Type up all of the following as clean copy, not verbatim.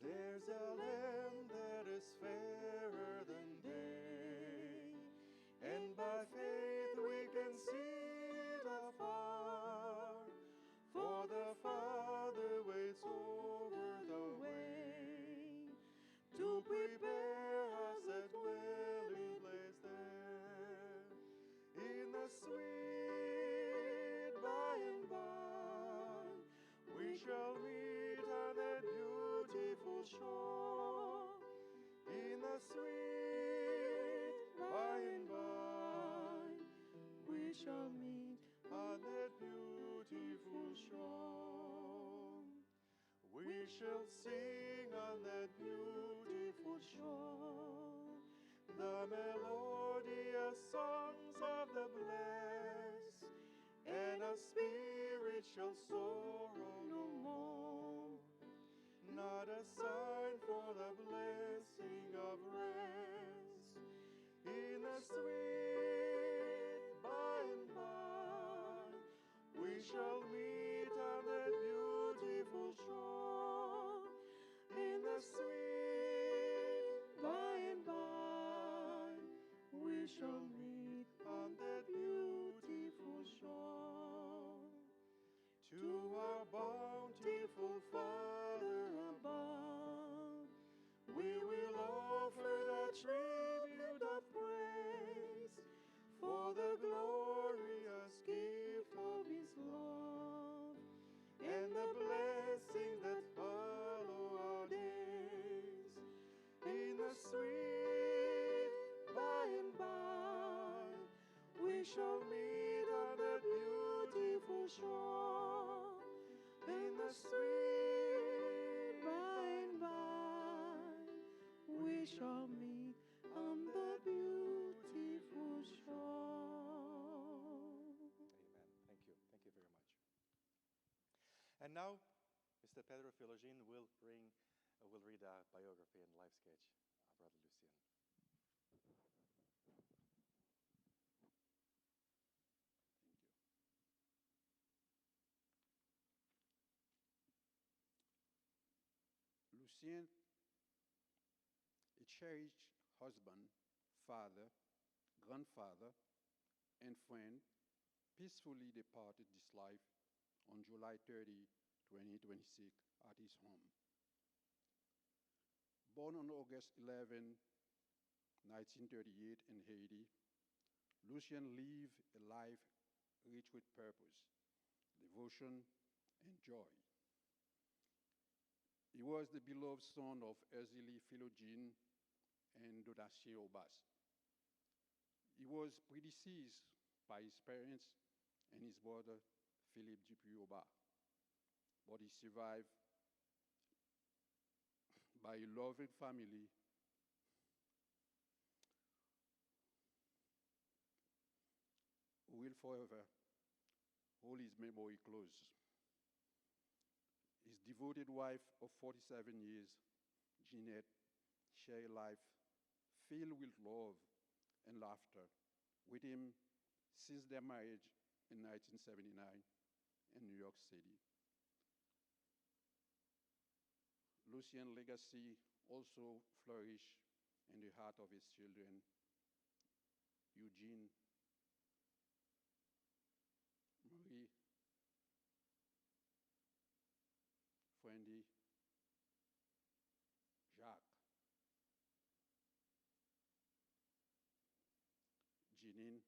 There's a land that is fairer than day, and by faith we can see it afar, for the Father waits over the way to prepare us a dwelling place there, in the sweet by and by we shall meet on that beautiful shore, in the sweet by and by we shall meet on that beautiful shore. We shall sing on that beautiful shore the melodious songs of the blessed, and our spirit shall sorrow no more. Not a sign for the blessing of rest, in the sweet by and by we shall meet on that beautiful shore, in the sweet by and by we shall meet on that beautiful shore. To our bountiful Father above, we will offer the tribute of praise for the glorious gift of His love and the blessings that follow our days, in the sweet by and by we shall meet on that beautiful shore, in the sweet by and by we shall meet on the beautiful shore. Amen. Thank you. Thank you very much. And now, Mr. Pedro Filogin will read a biography and life sketch of Brother Lucien. Thank you. Lucien, a cherished husband, father, grandfather, and friend, peacefully departed this life on July 30, 2026, at his home. Born on August 11, 1938 in Haiti, Lucien lived a life rich with purpose, devotion, and joy. He was the beloved son of Erzélie Philogine and Lucien Obas. He was predeceased by his parents and his brother Philippe Dupuis Obas, but he survived by a loving family who will forever hold his memory close. His devoted wife of 47 years, Jeanette, shared a life filled with love and laughter with him since their marriage in 1979 in New York City. Lucien's legacy also flourished in the heart of his children, Eugene, Marie, Wendy, Jacques, Jeanine,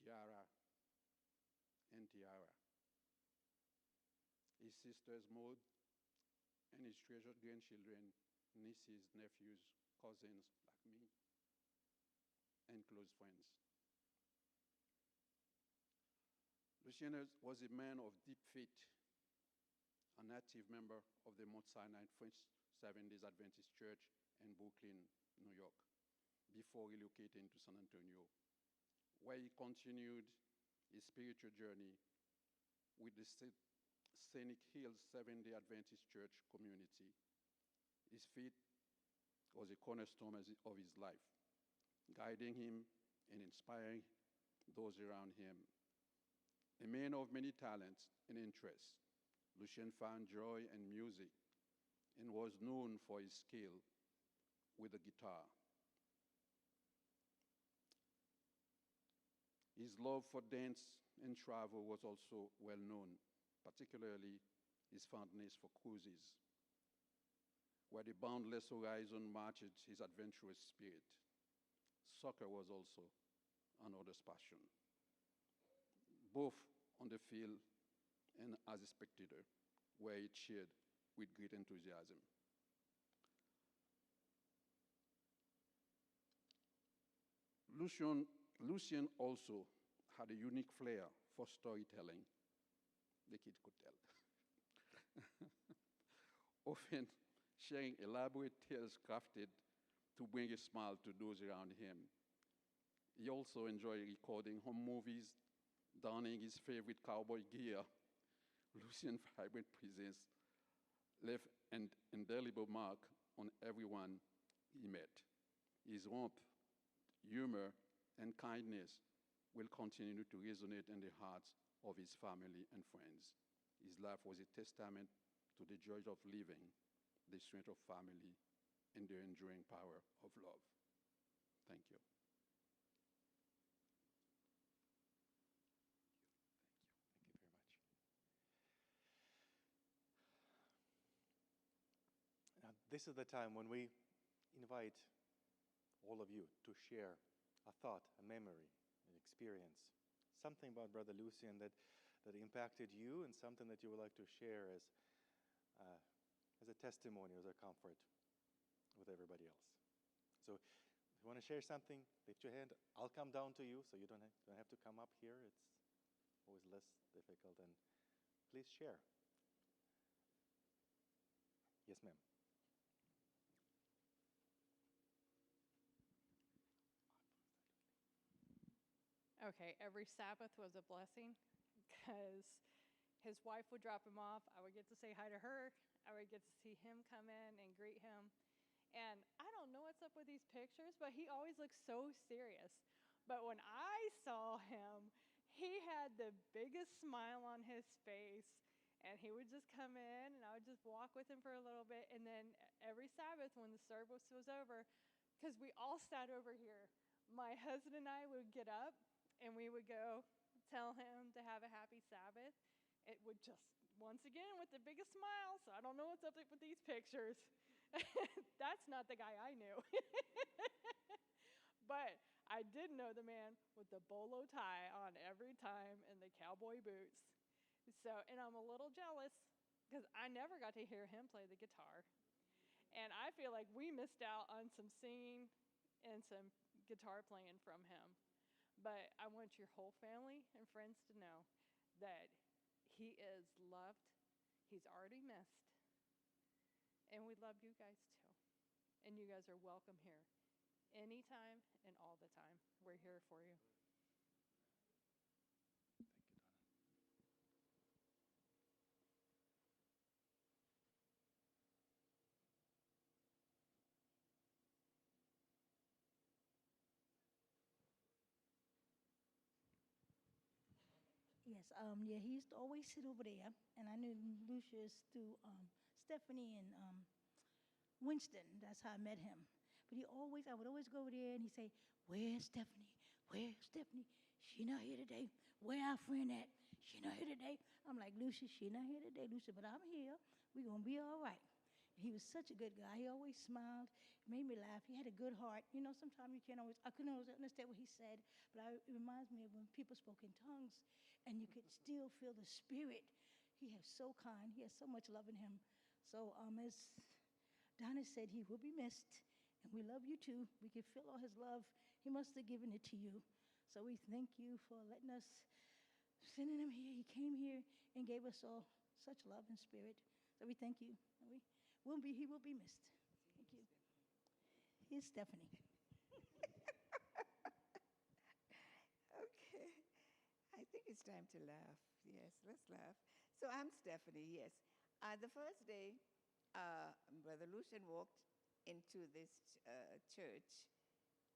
Tiara, and Tiara. His sisters Maud, and his treasured grandchildren, nieces, nephews, cousins like me, and close friends. Lucien was a man of deep faith, an active member of the Mount Sinai French Seventh-day Adventist Church in Brooklyn, New York, before relocating to San Antonio, where he continued his spiritual journey with the Scenic Hills Seventh-day Adventist Church community. His faith was a cornerstone of his life, guiding him and inspiring those around him. A man of many talents and interests, Lucien found joy in music and was known for his skill with the guitar. His love for dance and travel was also well known, particularly his fondness for cruises, where the boundless horizon matched his adventurous spirit. Soccer was also another passion, both on the field and as a spectator, where he cheered with great enthusiasm. Lucien also had a unique flair for storytelling, the kid could tell. Often sharing elaborate tales crafted to bring a smile to those around him. He also enjoyed recording home movies, donning his favorite cowboy gear. Lucien's vibrant presence left an indelible mark on everyone he met. His warmth, humor, and kindness will continue to resonate in the hearts of his family and friends. His life was a testament to the joy of living, the strength of family, and the enduring power of love. Thank you. Thank you very much. Now, this is the time when we invite all of you to share a thought, a memory, an experience, something about Brother Lucien that impacted you and something that you would like to share as a testimony, as a comfort with everybody else. So if you want to share something, lift your hand. I'll come down to you, so you don't have to come up here. It's always less difficult. And please share. Yes, ma'am. Okay, every Sabbath was a blessing because his wife would drop him off. I would get to say hi to her. I would get to see him come in and greet him. And I don't know what's up with these pictures, but he always looks so serious. But when I saw him, he had the biggest smile on his face. And he would just come in, and I would just walk with him for a little bit. And then every Sabbath when the service was over, because we all sat over here, my husband and I would get up, and we would go tell him to have a happy Sabbath. It would just, once again, with the biggest smile, so I don't know what's up with these pictures. That's not the guy I knew. But I did know the man with the bolo tie on every time and the cowboy boots. So, and I'm a little jealous because I never got to hear him play the guitar. And I feel like we missed out on some singing and some guitar playing from him. But I want your whole family and friends to know that he is loved. He's already missed. And we love you guys too. And you guys are welcome here anytime and all the time. We're here for you. Thank you, Donna. Yes, yeah, he used to always sit over there, and I knew Lucius through Stephanie and Winston. That's how I met him. But I would always go over there, and he'd say, "Where's Stephanie? Where's Stephanie? She not here today. Where our friend at? She not here today." I'm like, "Lucius, she not here today, Lucius, but I'm here. We're gonna be all right." He was such a good guy. He always smiled, made me laugh. He had a good heart. You know, sometimes I couldn't always understand what he said, but it reminds me of when people spoke in tongues and you could still feel the spirit. He is so kind. He has so much love in him. So as Donna said, he will be missed, and we love you too. We can feel all his love. He must have given it to you. So we thank you for letting us, sending him here. He came here and gave us all such love and spirit. So we thank you. He will be missed. Thank you. Here's Stephanie. Okay. I think it's time to laugh. Yes, let's laugh. So I'm Stephanie, yes. The first day, Brother Lucien walked into this church,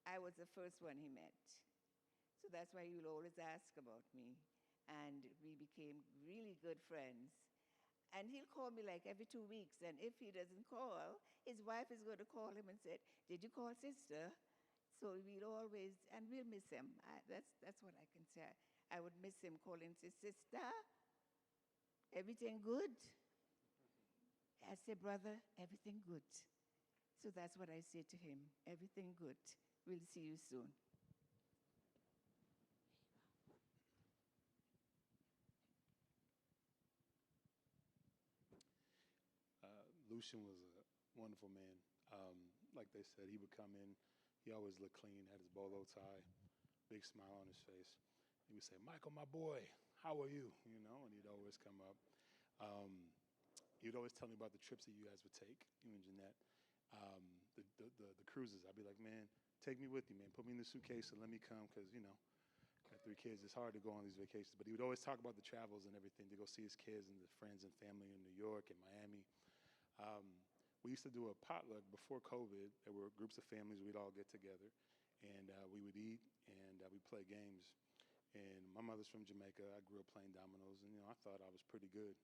I was the first one he met. So that's why he will always ask about me. And we became really good friends. And he'll call me like every 2 weeks. And if he doesn't call, his wife is going to call him and say, "Did you call sister?" So we'll always, and we'll miss him. That's what I can say. I would miss him calling, say, "Sister, everything good?" I say, "Brother, everything good." So that's what I say to him. Everything good. We'll see you soon. Lucien was a wonderful man. Like they said, he would come in. He always looked clean, had his bolo tie, big smile on his face. He would say, "Michael, my boy, how are you?" You know, and he'd always come up. He'd always tell me about the trips that you guys would take, you and Jeanette. The cruises. I'd be like, "Man, take me with you, man. Put me in the suitcase and let me come," because, you know, got 3 kids. It's hard to go on these vacations. But he would always talk about the travels and everything to go see his kids and the friends and family in New York and Miami. We used to do a potluck before COVID. There were groups of families. We'd all get together, and we would eat, and we'd play games. And my mother's from Jamaica. I grew up playing dominoes, and, you know, I thought I was pretty good.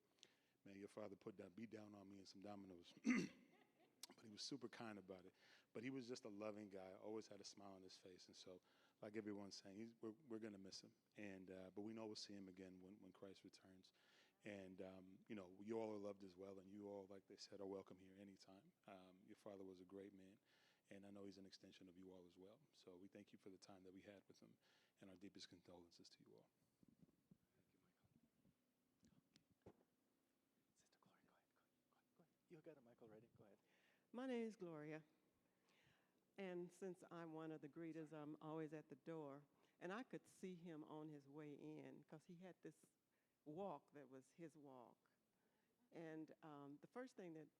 Man, your father beat down on me in some dominoes. But he was super kind about it. But he was just a loving guy, always had a smile on his face. And so, like everyone's saying, we're going to miss him. And but we know we'll see him again when Christ returns. And, you know, you all are loved as well. And you all, like they said, are welcome here anytime. Your father was a great man. And I know he's an extension of you all as well. So we thank you for the time that we had with him. And our deepest condolences to you all. You got it, Michael, ready? Go ahead. My name is Gloria, and since I'm one of the greeters, I'm always at the door, and I could see him on his way in because he had this walk that was his walk. And the first thing that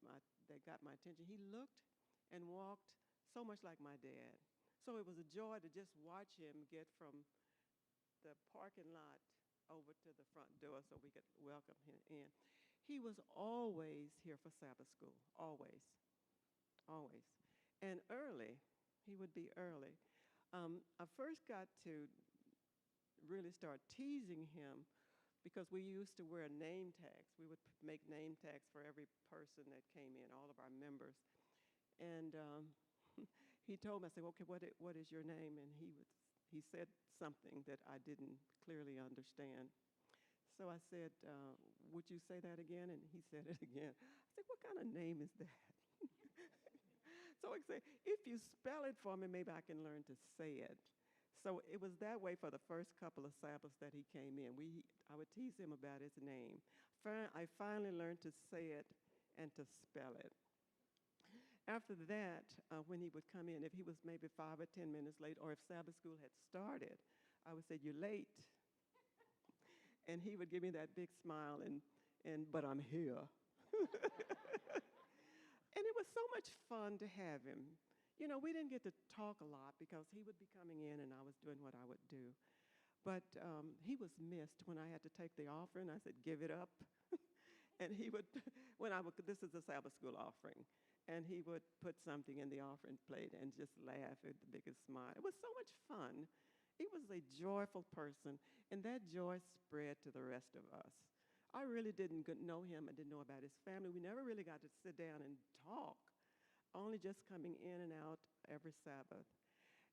got my attention, he looked and walked so much like my dad. So it was a joy to just watch him get from the parking lot over to the front door so we could welcome him in. He was always here for Sabbath school, always, always. And early, he would be early. I first got to really start teasing him because we used to wear name tags. We would make name tags for every person that came in, all of our members. And he told me, I said, "Okay, what is your name?" And he said something that I didn't clearly understand. So I said, "Would you say that again?" And he said it again. I said, "What kind of name is that?" So I said, "If you spell it for me, maybe I can learn to say it." So it was that way for the first couple of Sabbaths that he came in. I would tease him about his name. I finally learned to say it and to spell it. After that, when he would come in, if he was maybe 5 or 10 minutes late, or if Sabbath school had started, I would say, "You're late." And he would give me that big smile, but I'm here. And it was so much fun to have him. You know, we didn't get to talk a lot because he would be coming in and I was doing what I would do. But he was missed when I had to take the offering. I said, "Give it up." And he would, this is a Sabbath school offering, and he would put something in the offering plate and just laugh with the biggest smile. It was so much fun. He was a joyful person, and that joy spread to the rest of us. I really didn't know him. I didn't know about his family. We never really got to sit down and talk, only just coming in and out every Sabbath.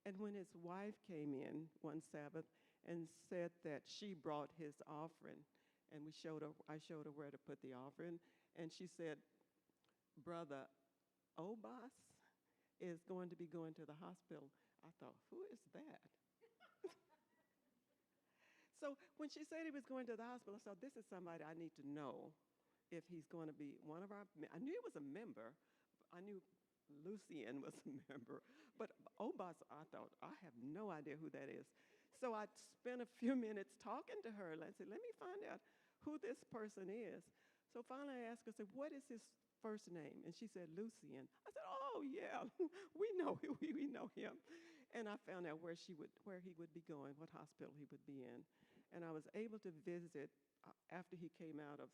And when his wife came in one Sabbath and said that she brought his offering, and I showed her where to put the offering, and she said, "Brother Obas is going to be going to the hospital." I thought, who is that? So when she said he was going to the hospital, I thought, this is somebody I need to know if he's going to be one of our, I knew he was a member. I knew Lucien was a member. But Obas, I thought, I have no idea who that is. So I spent a few minutes talking to her. And I said, let me find out who this person is. So finally I asked her, I said, what is his first name? And she said, Lucien. I said, oh, yeah, we know him. And I found out where he would be going, what hospital he would be in. And I was able to visit after he came out of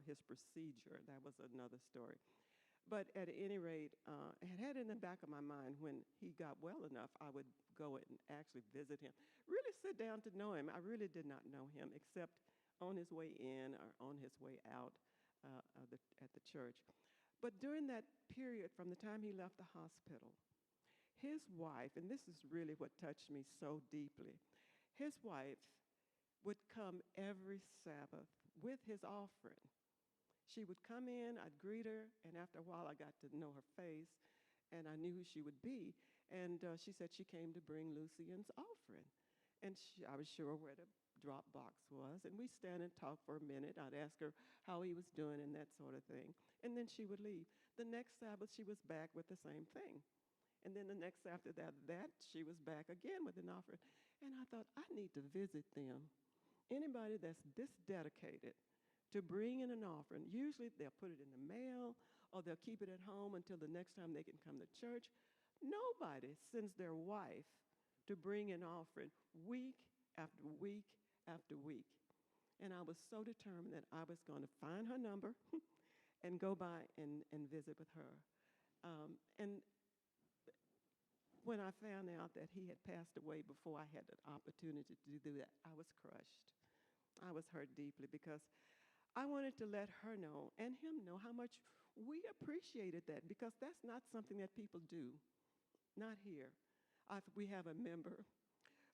his procedure. That was another story. But at any rate, I had it in the back of my mind when he got well enough, I would go and actually visit him. Really sit down to know him. I really did not know him except on his way in or on his way out. at the church. But during that period, from the time he left the hospital, his wife, and this is really what touched me so deeply, his wife would come every Sabbath with his offering. She would come in, I'd greet her, and after a while I got to know her face, and I knew who she would be. And she said she came to bring Lucien's offering. And I was sure where the drop box was, and we'd stand and talk for a minute. I'd ask her how he was doing and that sort of thing. And then she would leave. The next Sabbath, she was back with the same thing. And then the next after that, she was back again with an offering. And I thought, I need to visit them. Anybody that's this dedicated to bring in an offering, usually they'll put it in the mail or they'll keep it at home until the next time they can come to church. Nobody sends their wife to bring an offering week after week after week. And I was so determined that I was going to find her number and go by and visit with her. And when I found out that he had passed away before I had an opportunity to do that, I was crushed. I was hurt deeply because I wanted to let her know and him know how much we appreciated that, because that's not something that people do, not here. We have a member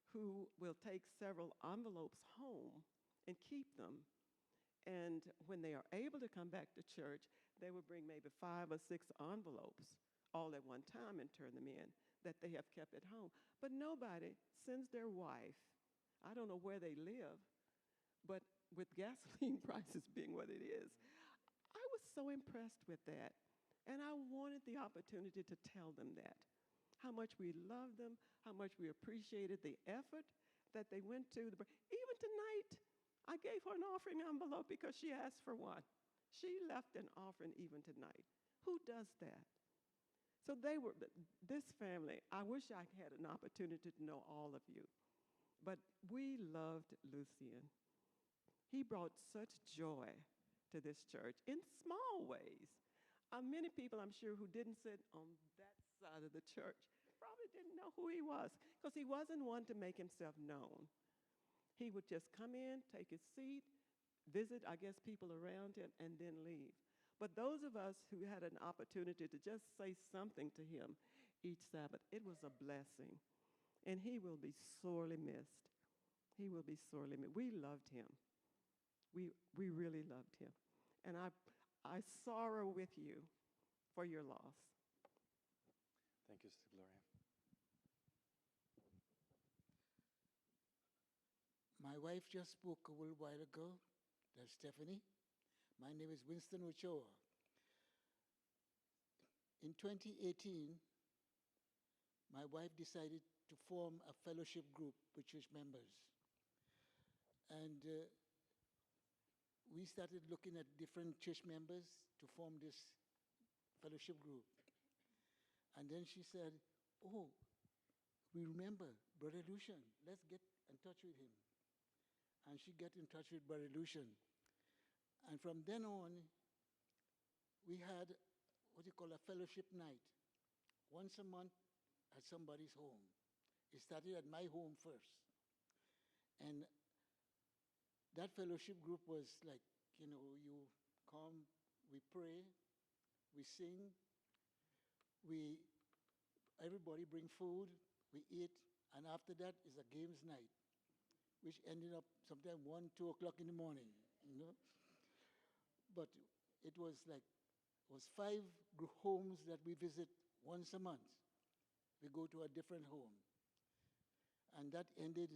who will take several envelopes home and keep them. And when they are able to come back to church, they will bring maybe 5 or 6 envelopes all at one time and turn them in that they have kept at home. But nobody sends their wife. I don't know where they live, but with gasoline prices being what it is, I was so impressed with that. And I wanted the opportunity to tell them that, how much we loved them, how much we appreciated the effort that they went to. Even tonight, I gave her an offering envelope because she asked for one. She left an offering even tonight. Who does that? So this family, I wish I had an opportunity to know all of you, but we loved Lucien. He brought such joy to this church in small ways. Many people, I'm sure, who didn't sit on that side of the church probably didn't know who he was, because he wasn't one to make himself known. He would just come in, take his seat, visit, I guess, people around him, and then leave. But those of us who had an opportunity to just say something to him each Sabbath, it was a blessing. And he will be sorely missed. He will be sorely missed. We loved him. We really loved him. And I sorrow with you for your loss. Thank you, Sister Gloria. My wife just spoke a little while ago. That's Stephanie. My name is Winston Ochoa. In 2018, my wife decided to form a fellowship group with church members. And we started looking at different church members to form this fellowship group. And then she said, oh, we remember Brother Lucien. Let's get in touch with him. And she got in touch with Brother Lucien. And from then on, we had what you call a fellowship night, once a month at somebody's home. It started at my home first. And that fellowship group was like, you come, we pray, we sing, everybody bring food, we eat, and after that is a games night, which ended up sometime 1, 2 o'clock in the morning, But it was 5 homes that we visit once a month. We go to a different home. And that ended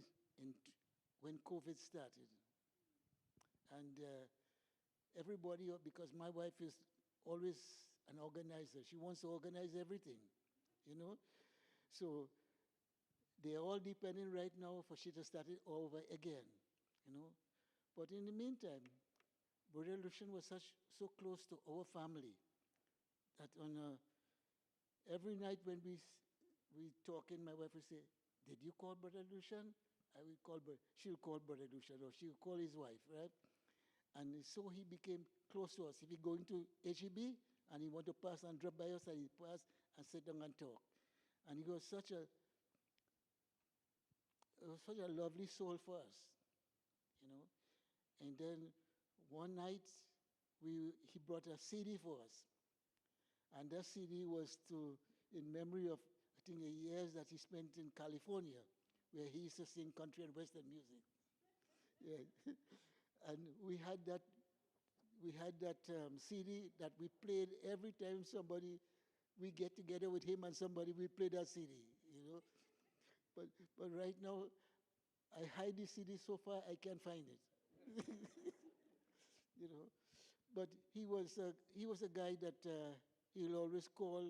when COVID started. And everybody, because my wife is always an organizer. She wants to organize everything, So they are all depending right now for she to start it over again, But in the meantime, Brother Lucien was so close to our family that every night when we talking, my wife would say, did you call Brother Lucien? She'll call Brother Lucien, or she'll call his wife, right? And so he became close to us. If he going to HEB and he want to pass and drop by us, and he pass and sit down and talk. And he was such a lovely soul for us, And then one night he brought a CD for us. And that CD was in memory of, I think, the years that he spent in California, where he used to sing country and western music. Yeah. And we had that CD that we played every time we get together with him and somebody, we play that CD, you know. But right now, I hide the CD so far, I can't find it. You know. But he was a guy that he'll always call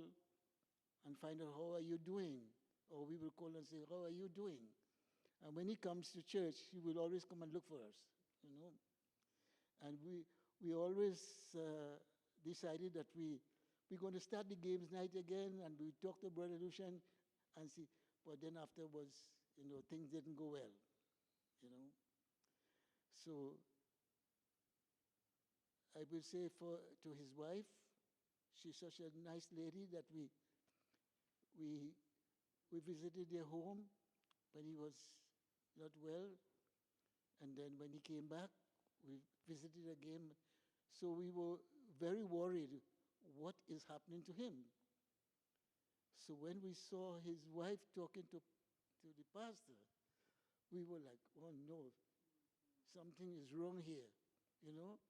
and find out, how are you doing? Or we will call and say, how are you doing? And when he comes to church, he will always come and look for us, you know. And we always decided that we're going to start the games night again, and we talk to Brother Lucien and see. But then afterwards, you know, things didn't go well, you know. So I will say to his wife, she's such a nice lady that we visited their home when he was not well, and then when he came back, we visited again. So we were very worried, what is happening to him? So when we saw his wife talking to the pastor, we were like, oh no, something is wrong here, you know?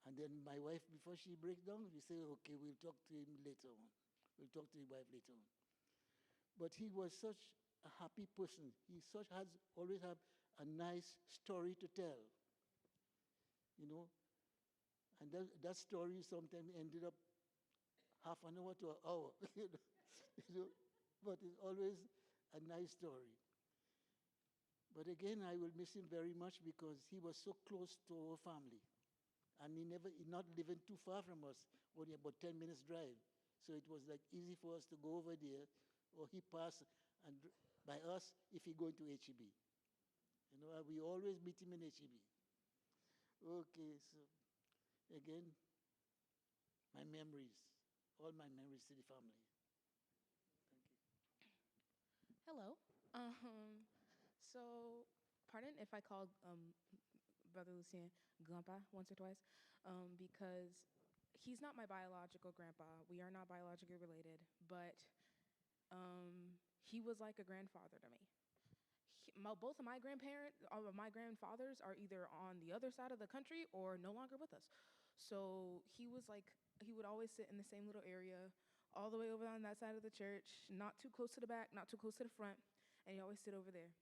And then my wife, before she breaks down, we say, okay, we'll talk to him later on. We'll talk to your wife later on. But he was such a happy person. He always had a nice story to tell, you know? And that story sometimes ended up half an hour to an hour, you know? But it's always a nice story. But again, I will miss him very much because he was so close to our family. And he not living too far from us, only about 10 minutes drive. So it was like easy for us to go over there, or he passed and by us if he going to HEB. You know, we always meet him in HEB. Okay, so again, my memories, all my memories to the family. Thank you. Hello. So, pardon if I called Brother Lucien grandpa once or twice, because he's not my biological grandpa. We are not biologically related, but he was like a grandfather to me. Both of my grandfathers are either on the other side of the country or no longer with us. So he would always sit in the same little area, all the way over on that side of the church, not too close to the back, not too close to the front, and he always sit over there.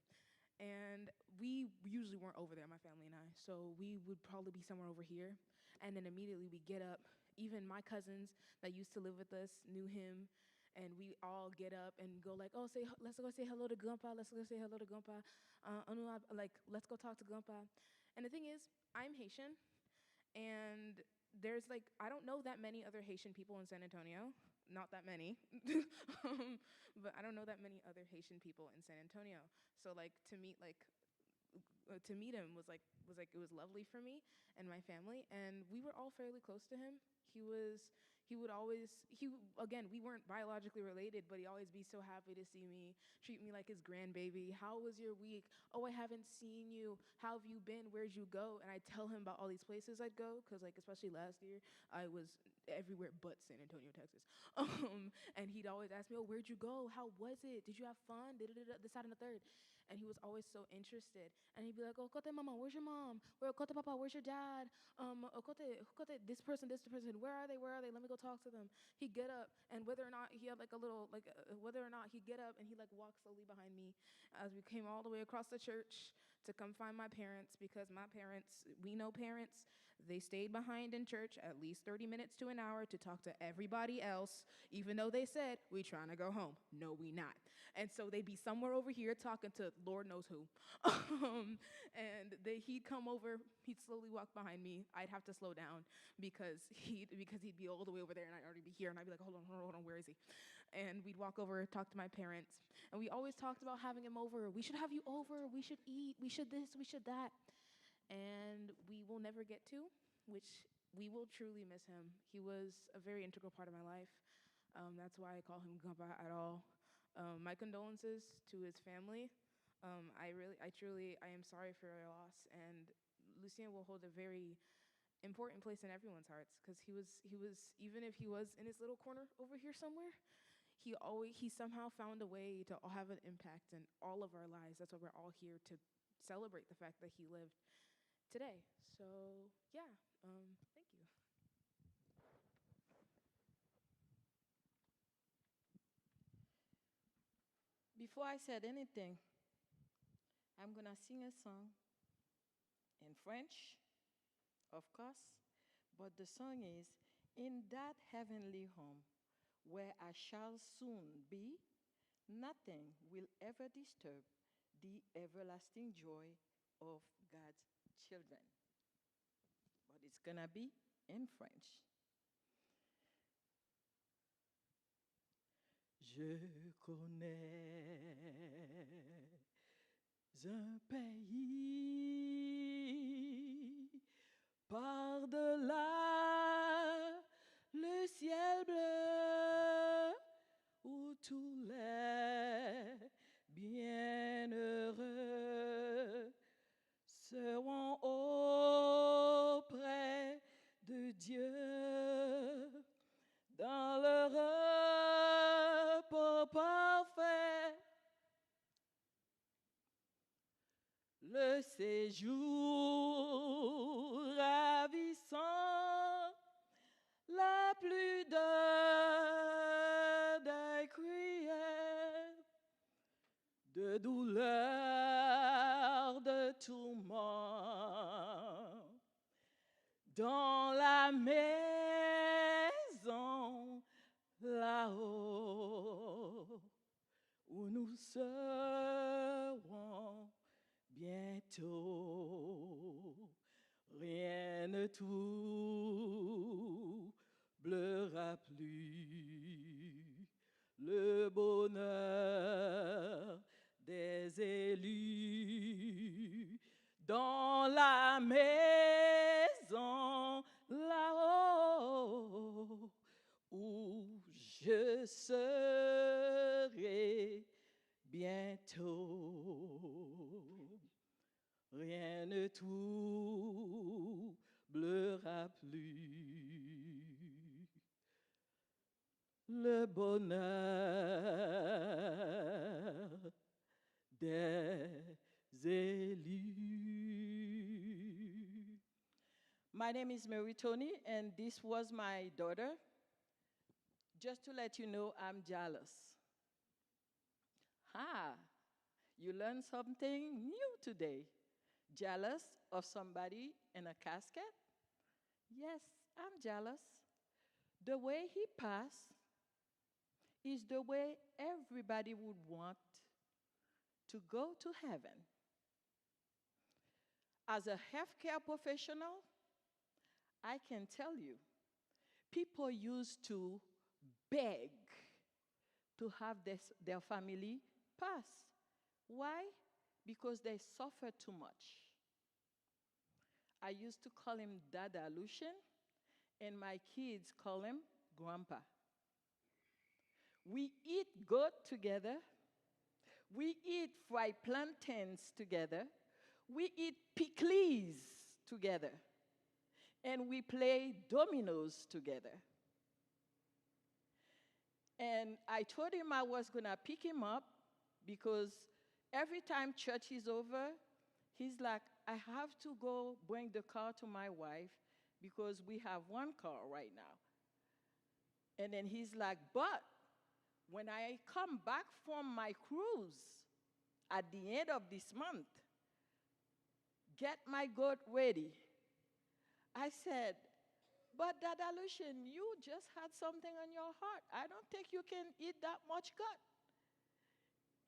And we usually weren't over there, my family and I, so we would probably be somewhere over here. And then immediately we get up. Even my cousins that used to live with us knew him, and we all get up and go like, oh, let's go say hello to Grandpa. Let's go say hello to Grandpa. Let's go talk to Grandpa. And the thing is, I'm Haitian, and I don't know that many other Haitian people in San Antonio. Not that many, but I don't know that many other Haitian people in San Antonio. So to meet him was it was lovely for me and my family, and we were all fairly close to him. Again, we weren't biologically related, but he'd always be so happy to see me, treat me like his grandbaby. How was your week? Oh, I haven't seen you. How have you been? Where'd you go? And I'd tell him about all these places I'd go, because especially last year, I was everywhere but San Antonio, Texas. And he'd always ask me, oh, where'd you go? How was it? Did you have fun? This, that, and the third. And he was always so interested. And he'd be like, oh, kote mama, where's your mom? Kote papa, where's your dad? Kote, this person, where are they? Let me go talk to them. He'd get up, and whether or not he had whether or not he'd get up and he'd walk slowly behind me as we came all the way across the church to come find my parents, because my parents, we know parents, they stayed behind in church at least 30 minutes to an hour to talk to everybody else, even though they said, we trying to go home. No, we not. And so they'd be somewhere over here talking to Lord knows who. And he'd come over, he'd slowly walk behind me. I'd have to slow down because he'd be all the way over there and I'd already be here, and I'd be like, hold on, where is he? And we'd walk over, talk to my parents, and we always talked about having him over. We should have you over, we should eat, we should this, we should that. And we will never get to, which we will truly miss him. He was a very integral part of my life. That's why I call him Grandpa at all. My condolences to his family. I am sorry for your loss, and Lucien will hold a very important place in everyone's hearts, because he was even if he was in his little corner over here somewhere, he somehow found a way to have an impact in all of our lives. That's why we're all here to celebrate the fact that he lived today. So yeah, thank you. Before I said anything, I'm going to sing a song in French, of course, but the song is In That Heavenly Home Where I Shall Soon Be, Nothing Will Ever Disturb the Everlasting Joy of God's Children. But it's going to be in French. Je connais un pays par-delà le ciel bleu où tous les bienheureux seront auprès de Dieu dans le repos parfait. Le séjour ravissant, la plus des cuillères, de douleur, de tourment, dans la maison là-haut, où nous serons bientôt. Rien ne troublera plus le bonheur des élus dans la maison là-haut où je serai bientôt. Rien ne troublera plus le bonheur des élus. My name is Mary Tony, and this was my daughter. Just to let you know, I'm jealous. You learned something new today. Jealous of somebody in a casket? Yes, I'm jealous. The way he passed is the way everybody would want to go to heaven. As a healthcare professional, I can tell you, people used to beg to have their family pass. Why? Because they suffer too much. I used to call him Dada Lucien, and my kids call him Grandpa. We eat goat together. We eat fried plantains together. We eat pickles together. And we play dominoes together. And I told him I was going to pick him up because every time church is over, he's like, I have to go bring the car to my wife because we have one car right now. And then he's like, but when I come back from my cruise at the end of this month, get my goat ready. I said, but Dada Lucien, you just had something on your heart. I don't think you can eat that much goat.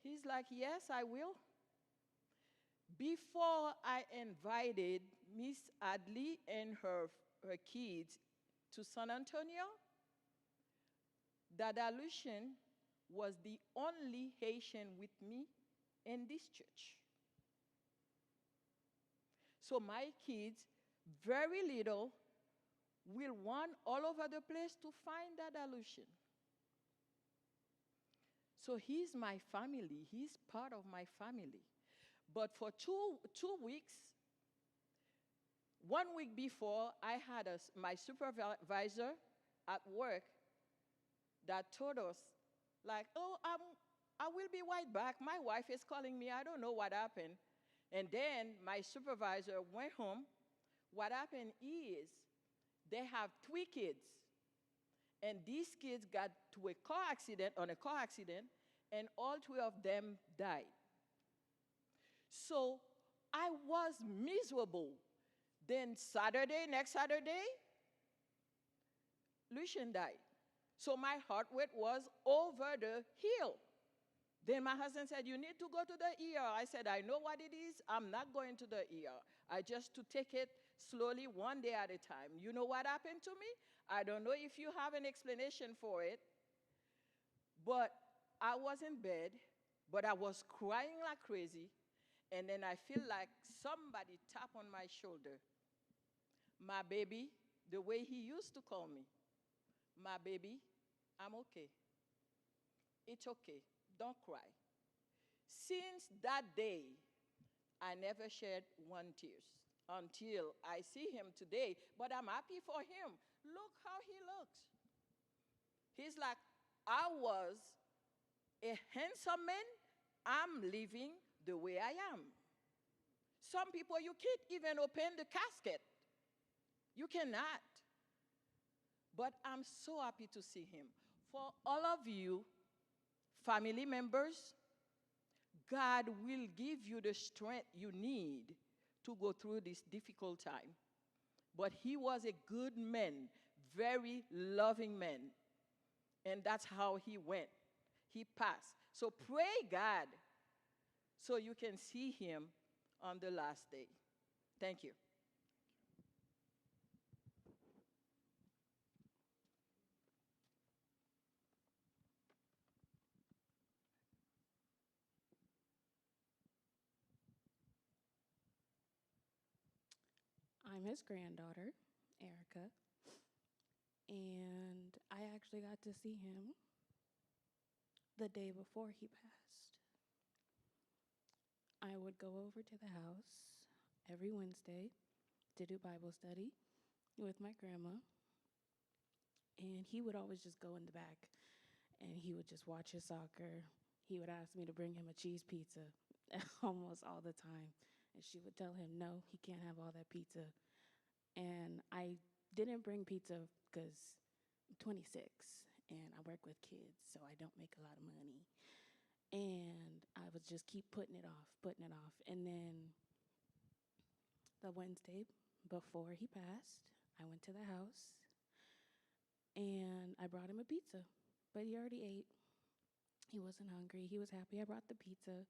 He's like, yes, I will. Before I invited Miss Adley and her kids to San Antonio, Dada Lucien was the only Haitian with me in this church. So my kids, very little, will run all over the place to find Dada Lucien. So he's my family. He's part of my family. But for two weeks, 1 week before, I had my supervisor at work that told us, like, oh, I will be right back. My wife is calling me. I don't know what happened. And then my supervisor went home. What happened is they have 3 kids. And these kids got to a car accident, and all 3 of them died. So I was miserable. Then next Saturday, Lucien died. So my heart rate was over the hill. Then my husband said, you need to go to the ER. I said, I know what it is. I'm not going to the ER. I just to take it slowly, one day at a time. You know what happened to me? I don't know if you have an explanation for it, but I was in bed, but I was crying like crazy, and then I feel like somebody tapped on my shoulder. My baby, the way he used to call me. My baby, I'm okay. It's okay. Don't cry. Since that day, I never shed one tear until I see him today, but I'm happy for him. Look how he looks. He's like, I was a handsome man. I'm living the way I am. Some people, you can't even open the casket. You cannot. But I'm so happy to see him. For all of you, family members, God will give you the strength you need to go through this difficult time. But he was a good man, very loving man. And that's how he went. He passed. So pray God so you can see him on the last day. Thank you. I'm his granddaughter, Erica, and I actually got to see him the day before he passed. I would go over to the house every Wednesday to do Bible study with my grandma, and he would always just go in the back, and he would just watch his soccer. He would ask me to bring him a cheese pizza almost all the time, and she would tell him, no, he can't have all that pizza. And I didn't bring pizza because I'm 26 and I work with kids, so I don't make a lot of money. And I would just keep putting it off. And then the Wednesday before he passed, I went to the house and I brought him a pizza, but he already ate. He wasn't hungry. He was happy. I brought the pizza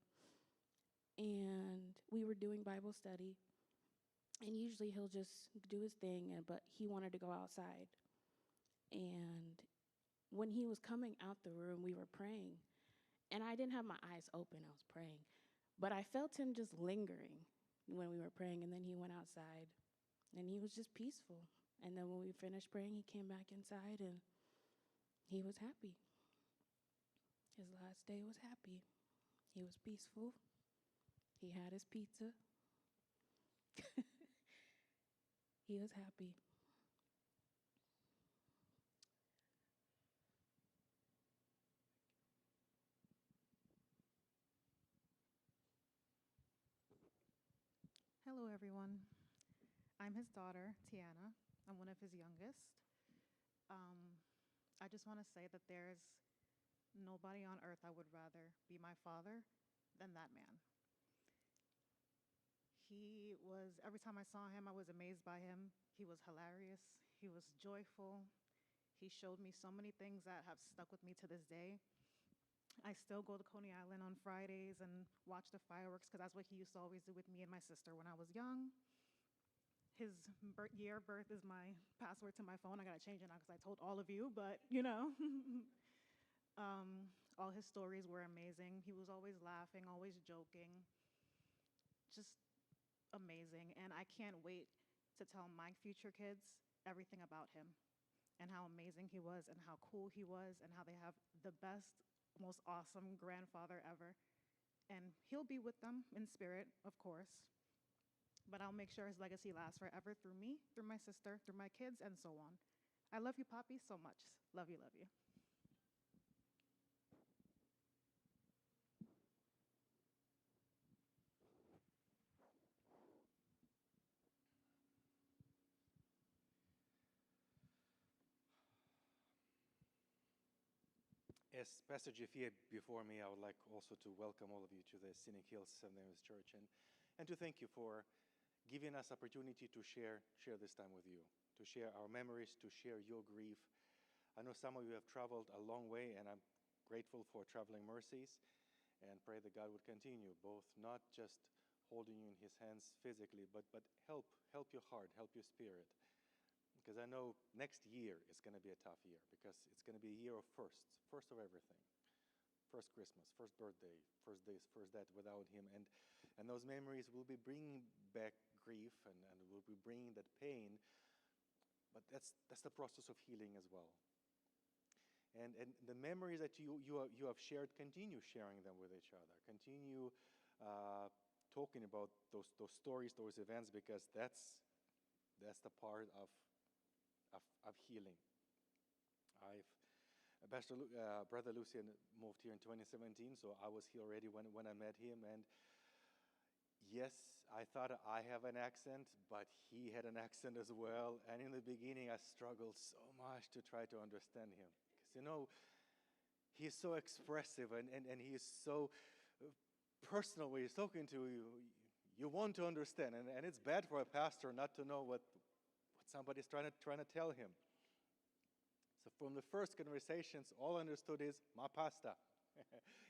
and we were doing Bible study. And usually he'll just do his thing, but he wanted to go outside. And when he was coming out the room, we were praying. And I didn't have my eyes open, I was praying. But I felt him just lingering when we were praying. And then he went outside, and he was just peaceful. And then when we finished praying, he came back inside, and he was happy. His last day was happy. He was peaceful. He had his pizza. He was happy. Hello, everyone. I'm his daughter, Tiana. I'm one of his youngest. I just want to say that there's nobody on earth I would rather be my father than that man. He was, every time I saw him, I was amazed by him. He was hilarious. He was joyful. He showed me so many things that have stuck with me to this day. I still go to Coney Island on Fridays and watch the fireworks because that's what he used to always do with me and my sister when I was young. His year of birth is my password to my phone. I gotta change it now because I told all of you, but you know. All his stories were amazing. He was always laughing, always joking. Just amazing. And I can't wait to tell my future kids everything about him and how amazing he was and how cool he was and how they have the best, most awesome grandfather ever. And he'll be with them in spirit, of course. but I'll make sure his legacy lasts forever through me, through my sister, through my kids, and so on. I love you, Poppy, so much. Love you, love you. As Pastor Jaffier before me, I would like also to welcome all of you to the Scenic Hills Seventh Church and to thank you for giving us opportunity to share this time with you, to share our memories, to share your grief. I know some of you have traveled a long way, and I'm grateful for traveling mercies and pray that God would continue, both not just holding you in his hands physically, but help your heart, help your spirit. Because I know next year is going to be a tough year, because it's going to be a year of first of everything. First Christmas, first birthday, first this, first that, without him. And those memories will be bringing back grief and will be bringing that pain. But that's the process of healing as well. And the memories that you have shared, continue sharing them with each other. Continue talking about those stories, those events, because that's the part of healing. Brother Lucien moved here in 2017, so I was here already when I met him. And yes, I thought I have an accent, but he had an accent as well. And in the beginning, I struggled so much to try to understand him. Because, he's so expressive and he is so personal when he's talking to you. You want to understand. And it's bad for a pastor not to know what somebody's trying to tell him. So from the first conversations, all I understood is, "Ma pasta."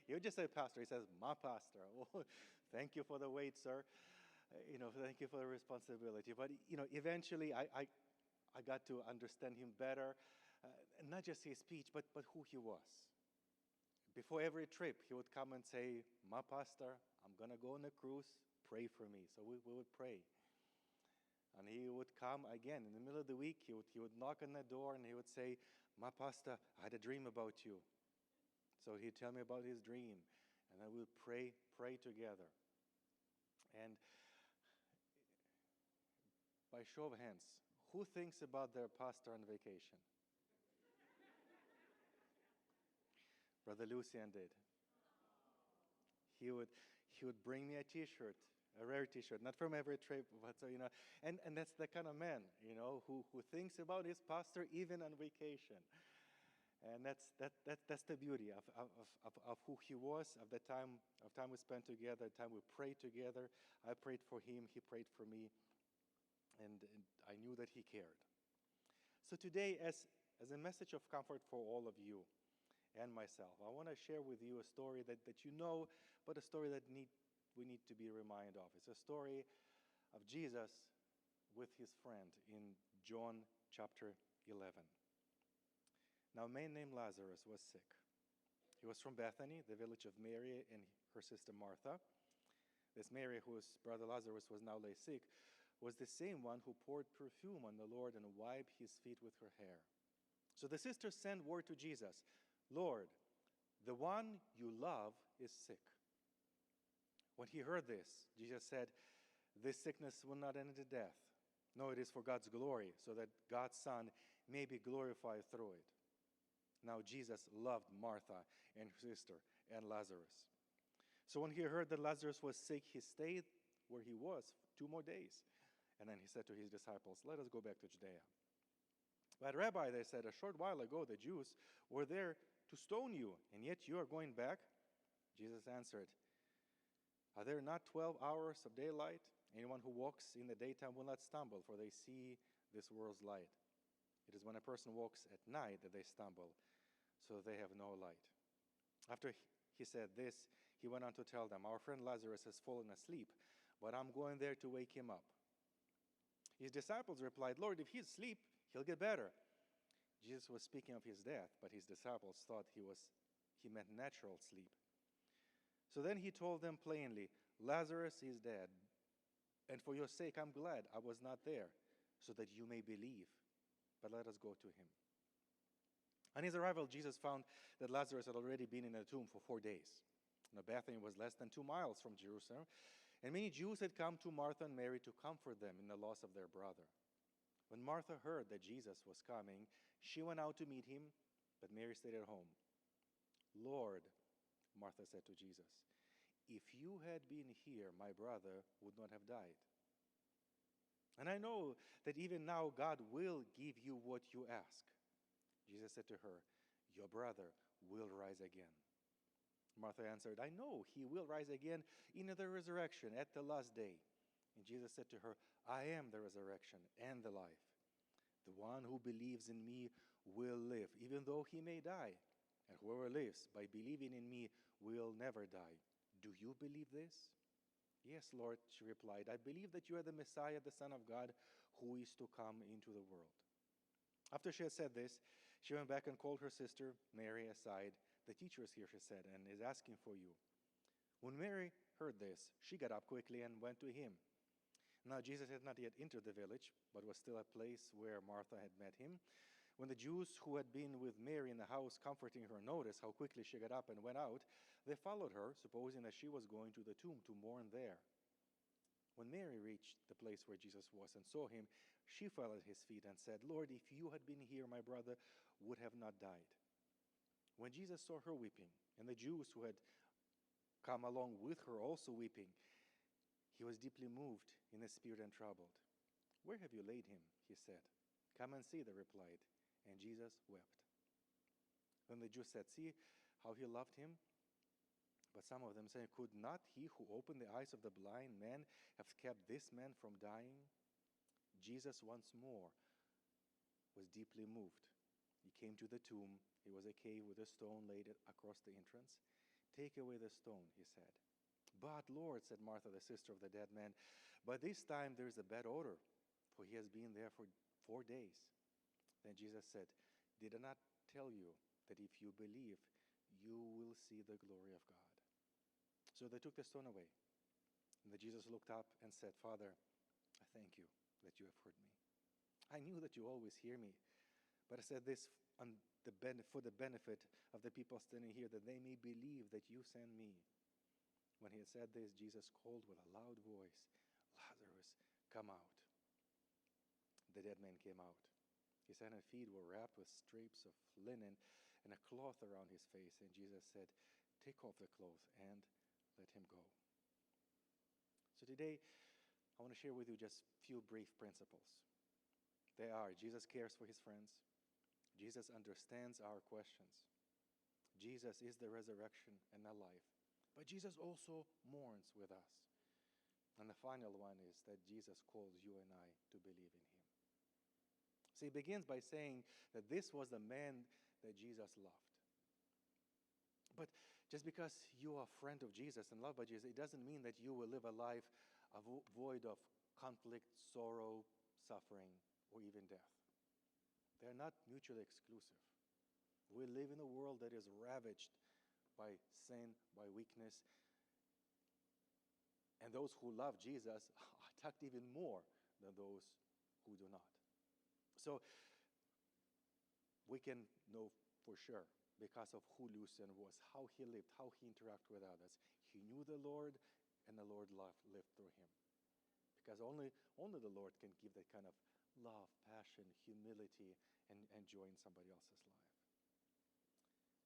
He would just say pastor. He says, "Ma pastor." Well, thank you for the wait, sir. Thank you for the responsibility. But, eventually I got to understand him better. And not just his speech, but who he was. Before every trip, he would come and say, "Ma pastor, I'm going to go on a cruise. Pray for me." So we would pray. And he would come again in the middle of the week. He would knock on the door and he would say, "Ma pastor, I had a dream about you." So he'd tell me about his dream, and then we would pray together. And by show of hands, who thinks about their pastor on vacation? Brother Lucien did. He would bring me a T-shirt. A rare T-shirt, not from every trip, but and that's the kind of man, who thinks about his pastor even on vacation. And that's the beauty of who he was, of the time we spent together, the time we prayed together. I prayed for him, he prayed for me, and I knew that he cared. So today, as a message of comfort for all of you and myself, I want to share with you a story that you know, but a story that we need to be reminded of. It's a story of Jesus with his friend in John chapter 11. Now, a man named Lazarus was sick. He was from Bethany, the village of Mary and her sister Martha. This Mary, whose brother Lazarus was now lay sick, was the same one who poured perfume on the Lord and wiped his feet with her hair. So the sisters sent word to Jesus, "Lord, the one you love is sick." When he heard this, Jesus said, "This sickness will not end in death. No, it is for God's glory, so that God's Son may be glorified through it." Now Jesus loved Martha and her sister and Lazarus. So when he heard that Lazarus was sick, he stayed where he was 2 more days. And then he said to his disciples, "Let us go back to Judea." "But Rabbi," they said, "a short while ago the Jews were there to stone you, and yet you are going back?" Jesus answered, "Are there not 12 hours of daylight? Anyone who walks in the daytime will not stumble, for they see this world's light. It is when a person walks at night that they stumble, so they have no light." After he said this, he went on to tell them, "Our friend Lazarus has fallen asleep, but I'm going there to wake him up." His disciples replied, "Lord, if he's asleep, he'll get better." Jesus was speaking of his death, but his disciples thought he meant natural sleep. So then he told them plainly, "Lazarus is dead, and for your sake I'm glad I was not there, so that you may believe. But let us go to him." On his arrival, Jesus found that Lazarus had already been in the tomb for 4 days. Now, Bethany was less than 2 miles from Jerusalem, And many Jews had come to Martha and Mary to comfort them in the loss of their brother. When Martha heard that Jesus was coming, she went out to meet him, but Mary stayed at home. Lord, Martha said to Jesus, if you had been here, my brother would not have died. And I know that even now God will give you what you ask. Jesus said to her, your brother will rise again. Martha answered, I know he will rise again in the resurrection at the last day. And Jesus said to her, I am the resurrection and the life. The one who believes in me will live, even though he may die. And whoever lives by believing in me will never die. Do you believe this? Yes, Lord, she replied. I believe that you are the Messiah, the Son of God, who is to come into the world. After she had said this, she went back and called her sister Mary aside. The teacher is here, she said, and is asking for you. When Mary heard this, she got up quickly and went to him. Now Jesus had not yet entered the village, but was still a place where Martha had met him. When the Jews who had been with Mary in the house comforting her noticed how quickly she got up and went out, they followed her, supposing that she was going to the tomb to mourn there. When Mary reached the place where Jesus was and saw him, she fell at his feet and said, Lord, if you had been here, my brother would have not died. When Jesus saw her weeping, and the Jews who had come along with her also weeping, he was deeply moved in the spirit and troubled. Where have you laid him? He said. Come and see, they replied. And Jesus wept. Then the Jews said, see how he loved him? But some of them said, could not he who opened the eyes of the blind man have kept this man from dying? Jesus once more was deeply moved. He came to the tomb. It was a cave with a stone laid across the entrance. Take away the stone, he said. But Lord, said Martha, the sister of the dead man, by this time there is a bad odor, for he has been there for 4 days. Then Jesus said, did I not tell you that if you believe, you will see the glory of God? So they took the stone away. And then Jesus looked up and said, Father, I thank you that you have heard me. I knew that you always hear me, but I said this for the benefit of the people standing here, that they may believe that you sent me. When he had said this, Jesus called with a loud voice, Lazarus, come out. The dead man came out. His hands and feet were wrapped with strips of linen and a cloth around his face. And Jesus said, take off the cloth and let him go. So today, I want to share with you just a few brief principles. They are, Jesus cares for his friends. Jesus understands our questions. Jesus is the resurrection and the life. But Jesus also mourns with us. And the final one is that Jesus calls you and I to believe in him. So he begins by saying that this was the man that Jesus loved. But just because you are a friend of Jesus and loved by Jesus, it doesn't mean that you will live a life void of conflict, sorrow, suffering, or even death. They're not mutually exclusive. We live in a world that is ravaged by sin, by weakness. And those who love Jesus are attacked even more than those who do not. So we can know for sure, because of who Lucien was, how he lived, how he interacted with others. He knew the Lord, and the Lord lived through him. Because only the Lord can give that kind of love, passion, humility, and joy in somebody else's life.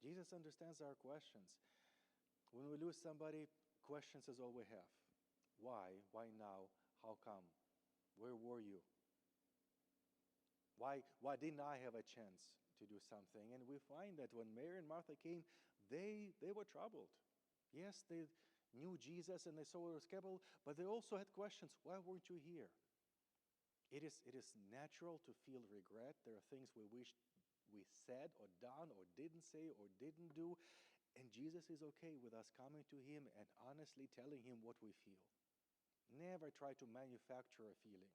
Jesus understands our questions. When we lose somebody, questions is all we have. Why? Why now? How come? Where were you? Why didn't I have a chance to do something? And we find that when Mary and Martha came, they were troubled. Yes, they knew Jesus and they saw what was capable, but they also had questions. Why weren't you here? It is natural to feel regret. There are things we wish we said or done or didn't say or didn't do. And Jesus is okay with us coming to him and honestly telling him what we feel. Never try to manufacture a feeling.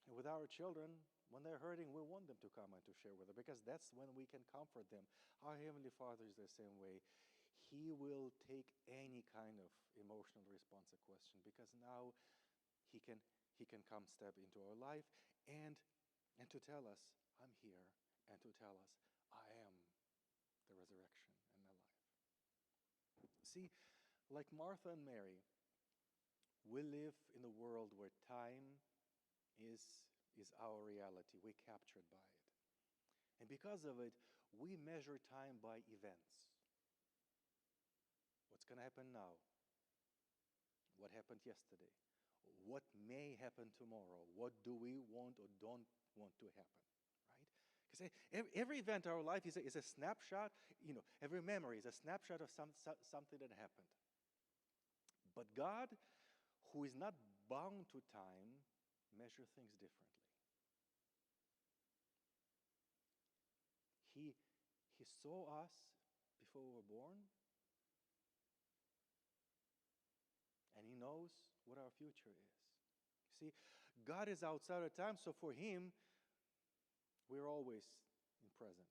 And with our children, when they're hurting, we want them to come and to share with them, because that's when we can comfort them. Our Heavenly Father is the same way. He will take any kind of emotional response to question, because now he can come step into our life and to tell us, I'm here, and to tell us, I am the resurrection and the life. See, like Martha and Mary, we live in a world where time is our reality. We're captured by it. And because of it, we measure time by events. What's going to happen now? What happened yesterday? What may happen tomorrow? What do we want or don't want to happen? Right? Because every event in our life is a snapshot. Every memory is a snapshot of something that happened. But God, who is not bound to time, measures things differently. He saw us before we were born, and He knows what our future is. See, God is outside of time, so for Him, we're always in present.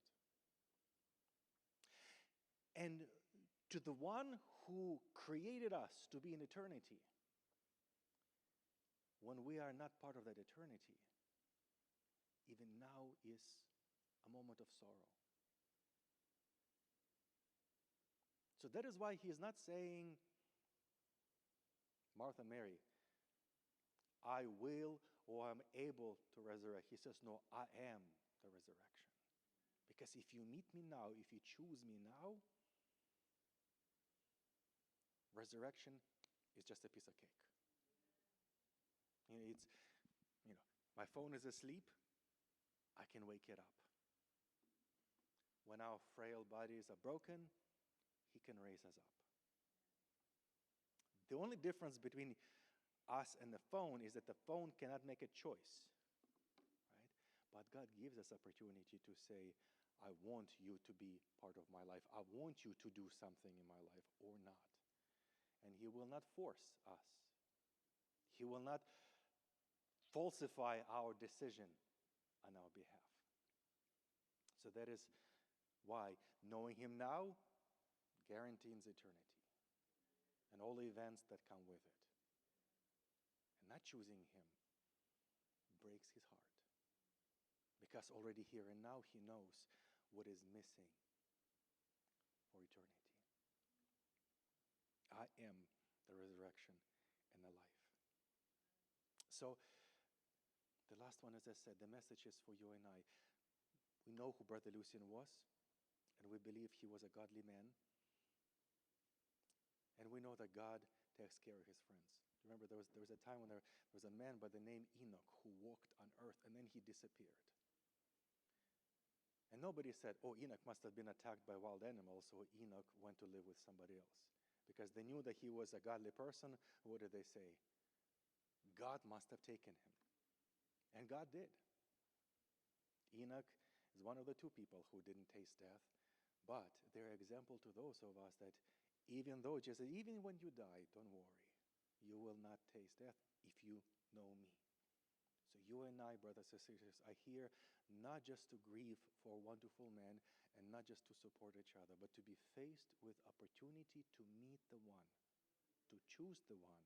And to the one who created us to be in eternity, when we are not part of that eternity, even now is a moment of sorrow. So that is why He is not saying, Martha, Mary, I will or I'm able to resurrect. He says, no, I am the resurrection. Because if you meet me now, if you choose me now, resurrection is just a piece of cake. My phone is asleep, I can wake it up. When our frail bodies are broken, He can raise us up. The only difference between us and the phone is that the phone cannot make a choice, right? But God gives us opportunity to say, I want you to be part of my life. I want you to do something in my life or not. And He will not force us. He will not falsify our decision on our behalf. So that is why knowing Him now guarantees eternity and all the events that come with it. And not choosing Him breaks His heart. Because already here and now He knows what is missing for eternity. I am the resurrection and the life. So, the last one, as I said, the message is for you and I. We know who Brother Lucien was, and we believe he was a godly man. And we know that God takes care of His friends. Remember, there was a time when there was a man by the name Enoch who walked on earth, and then he disappeared. And nobody said, oh, Enoch must have been attacked by wild animals, so Enoch went to live with somebody else. Because they knew that he was a godly person. What did they say? God must have taken him. And God did. Enoch is one of the two people who didn't taste death, but they're an example to those of us that even when you die, don't worry. You will not taste death if you know me. So you and I, brothers and sisters, are here not just to grieve for a wonderful man and not just to support each other, but to be faced with opportunity to meet the one, to choose the one